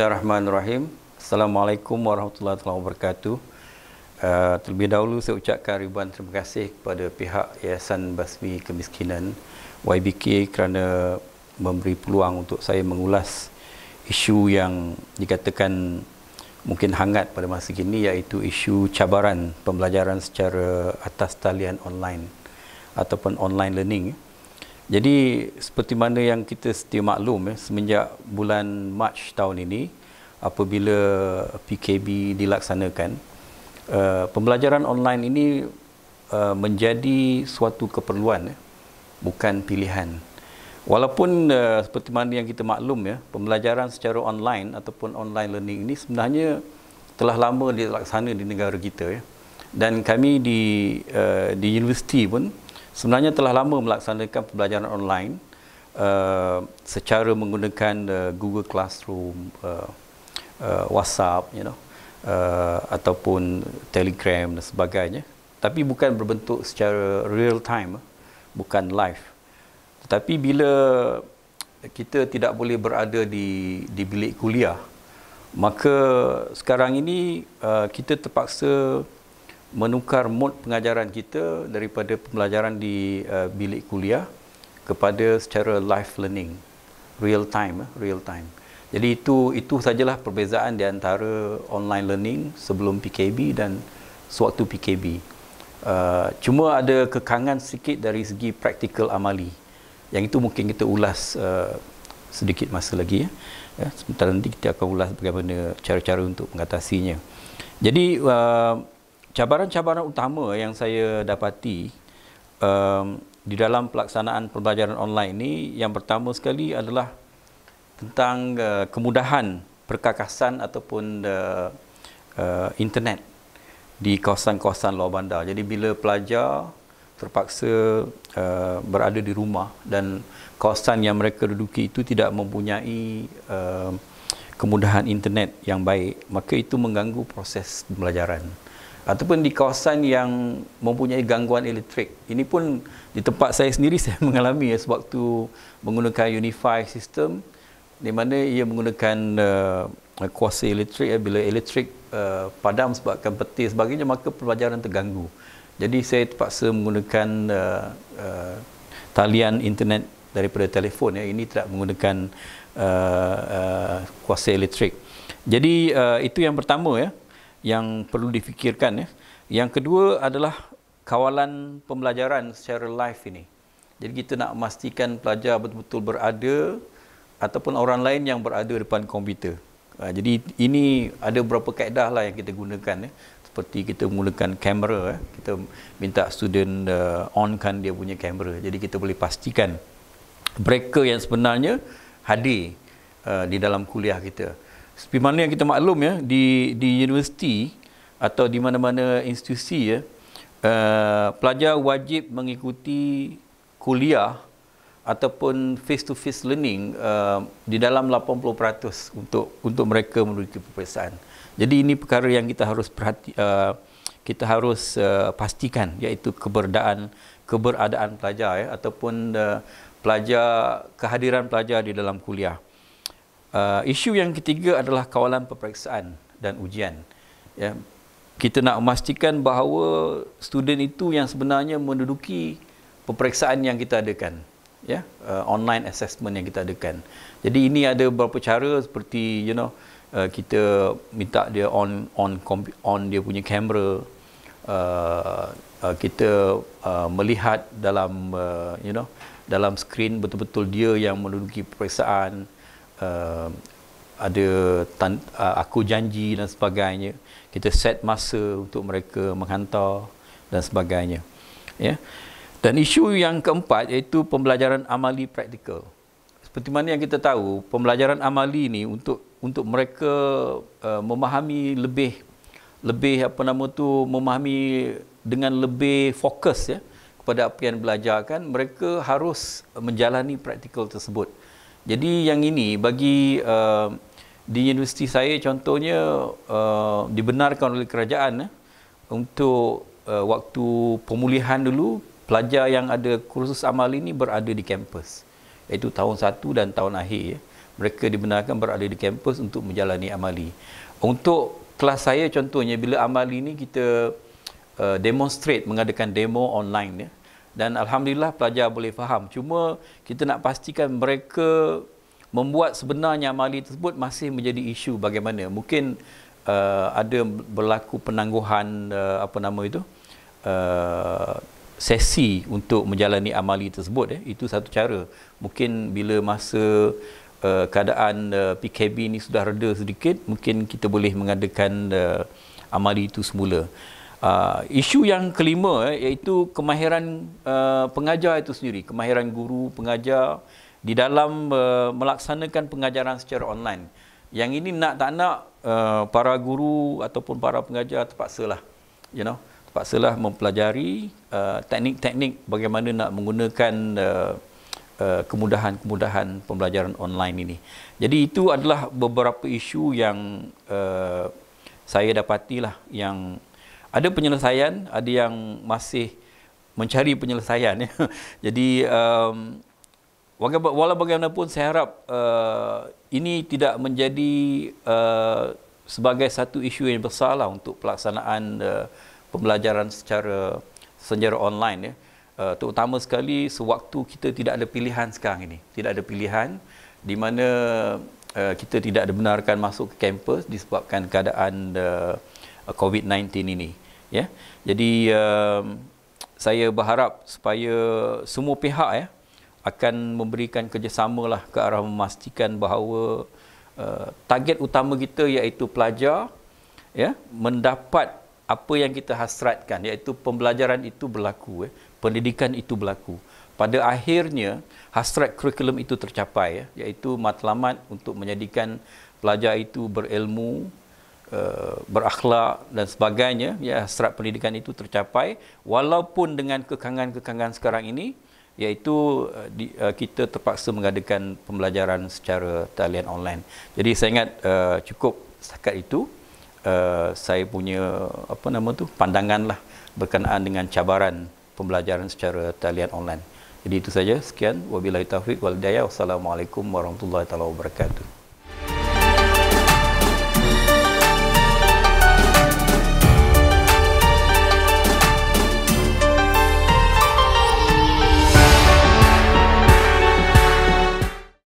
Bismillahirrahmanirrahim. Assalamualaikum warahmatullahi wabarakatuh. Terlebih dahulu saya ucapkan ribuan terima kasih kepada pihak Yayasan Basmi Kemiskinan YBK kerana memberi peluang untuk saya mengulas isu yang dikatakan mungkin hangat pada masa kini, iaitu isu cabaran pembelajaran secara atas talian online ataupun online learning. Jadi seperti mana yang kita sedia maklum, semenjak bulan Mac tahun ini apabila PKB dilaksanakan, pembelajaran online ini menjadi suatu keperluan, bukan pilihan. Walaupun seperti mana yang kita maklum, pembelajaran secara online ataupun online learning ini sebenarnya telah lama dilaksana di negara kita, dan kami di universiti pun sebenarnya telah lama melaksanakan pembelajaran online secara menggunakan Google Classroom, WhatsApp, ataupun Telegram dan sebagainya. Tapi bukan berbentuk secara real time, bukan live. Tetapi bila kita tidak boleh berada di bilik kuliah, maka sekarang ini kita terpaksa menukar mod pengajaran kita daripada pembelajaran di bilik kuliah kepada secara live learning, real time. Jadi itu sajalah perbezaan di antara online learning sebelum PKB dan sewaktu PKB. Cuma ada kekangan sedikit dari segi praktikal amali. Yang itu mungkin kita ulas sedikit masa lagi, sebentar nanti kita akan ulas bagaimana cara-cara untuk mengatasinya. Jadi cabaran-cabaran utama yang saya dapati di dalam pelaksanaan pembelajaran online ini, yang pertama sekali adalah tentang kemudahan perkakasan ataupun internet di kawasan-kawasan luar bandar. Jadi bila pelajar terpaksa berada di rumah dan kawasan yang mereka duduki itu tidak mempunyai kemudahan internet yang baik, maka itu mengganggu proses pembelajaran. Ataupun di kawasan yang mempunyai gangguan elektrik. Ini pun di tempat saya sendiri saya mengalami sewaktu menggunakan Unify system, di mana ia menggunakan kuasa elektrik. Bila elektrik padam sebabkan petir sebagainya, maka pembelajaran terganggu. Jadi saya terpaksa menggunakan talian internet daripada telefon. Ini tidak menggunakan kuasa elektrik. Jadi itu yang pertama, yang perlu difikirkan. Yang kedua adalah kawalan pembelajaran secara live ini. Jadi kita nak memastikan pelajar betul-betul berada ataupun orang lain yang berada depan komputer. Jadi ini ada beberapa kaedah lah yang kita gunakan. Seperti kita menggunakan kamera, kita minta student onkan dia punya kamera. Jadi kita boleh pastikan mereka yang sebenarnya hadir di dalam kuliah kita. Seperti mana yang kita maklum, di universiti atau di mana-mana institusi, pelajar wajib mengikuti kuliah ataupun face-to-face learning di dalam 80% untuk mereka menduduki peperiksaan. Jadi ini perkara yang kita harus pastikan, iaitu keberadaan pelajar, ataupun kehadiran pelajar di dalam kuliah. Isu yang ketiga adalah kawalan peperiksaan dan ujian. Kita nak memastikan bahawa student itu yang sebenarnya menduduki peperiksaan yang kita adakan, online assessment yang kita adakan. Jadi ini ada beberapa cara, seperti kita minta dia on dia punya kamera, kita melihat dalam skrin betul-betul dia yang menduduki peperiksaan. Ada aku janji dan sebagainya. Kita set masa untuk mereka menghantar dan sebagainya. Dan isu yang keempat iaitu pembelajaran amali praktikal. Seperti mana yang kita tahu, pembelajaran amali ini untuk mereka memahami memahami dengan lebih fokus kepada apa yang belajarkan, mereka harus menjalani praktikal tersebut. Jadi yang ini bagi di universiti saya contohnya dibenarkan oleh kerajaan untuk waktu pemulihan dulu, pelajar yang ada kursus amal ini berada di kampus, iaitu tahun 1 dan tahun akhir. mereka dibenarkan berada di kampus untuk menjalani amali. Untuk kelas saya contohnya, bila amali ni kita demonstrate, mengadakan demo online ya, dan alhamdulillah pelajar boleh faham. Cuma kita nak pastikan mereka membuat sebenarnya amali tersebut masih menjadi isu bagaimana. Mungkin ada berlaku penangguhan sesi untuk menjalani amali tersebut. Itu satu cara. Mungkin bila masa keadaan PKP ni sudah reda sedikit, mungkin kita boleh mengadakan amali itu semula. Isu yang kelima iaitu kemahiran pengajar itu sendiri, kemahiran guru pengajar di dalam melaksanakan pengajaran secara online. Yang ini nak tak nak para guru ataupun para pengajar terpaksalah mempelajari teknik-teknik bagaimana nak menggunakan kemudahan-kemudahan pembelajaran online ini. Jadi itu adalah beberapa isu yang saya dapatilah, yang ada penyelesaian, ada yang masih mencari penyelesaian. Jadi walau bagaimanapun saya harap ini tidak menjadi sebagai satu isu yang besar lah untuk pelaksanaan pembelajaran secara online terutama sekali sewaktu kita tidak ada pilihan sekarang ini. Tidak ada pilihan di mana kita tidak dibenarkan masuk ke kampus disebabkan keadaan COVID-19 ini. Ya, jadi saya berharap supaya semua pihak akan memberikan kerjasama lah ke arah memastikan bahawa target utama kita iaitu pelajar mendapat apa yang kita hasratkan, iaitu pembelajaran itu berlaku, pendidikan itu berlaku. Pada akhirnya hasrat kurikulum itu tercapai, iaitu matlamat untuk menjadikan pelajar itu berilmu, berakhlak dan sebagainya. Hasrat pendidikan itu tercapai walaupun dengan kekangan-kekangan sekarang ini, iaitu kita terpaksa mengadakan pembelajaran secara talian online. Jadi saya ingat cukup setakat itu saya punya pandangan lah berkenaan dengan cabaran pembelajaran secara talian online. Jadi itu saja, sekian, wabillahi taufiq wal hidayah. Wassalamualaikum warahmatullahi wabarakatuh.